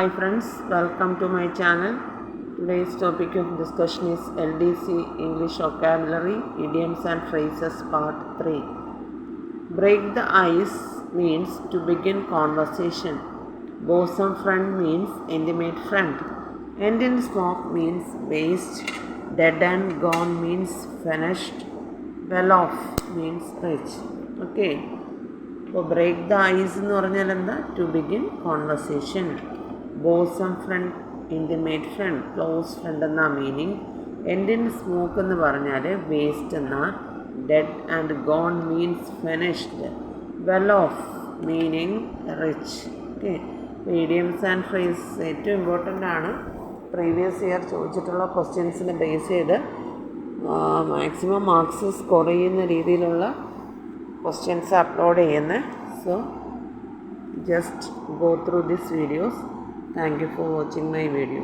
Hi friends, welcome to my channel. Today's topic of discussion is LDC English Vocabulary, Idioms and Phrases Part 3. Break the ice means to begin conversation. Bosom friend means intimate friend. End in smoke means waste. Dead and gone means finished. Well off means rich. Okay. So break the ice എന്ന് പറഞ്ഞാൽ എന്താ? To begin conversation. Bosom friend, intimate friend, close friend എന്ന meaning. End in smoke എന്ന് പറഞ്ഞാൽ waste എന്ന. Dead and gone means finished. Well off meaning rich. Okay, idioms and phrase ഏറ്റവും important ആണ്. Previous year ചോദിച്ചിട്ടുള്ള ക്വസ്റ്റ്യൻസിനെ ബേസ് ചെയ്ത് maximum marks score ചെയ്യുന്ന രീതിയിലുള്ള ക്വസ്റ്റ്യൻസ് അപ്ലോഡ് ചെയ്യുന്നത്. So just go through these videos. Thank you for watching my video.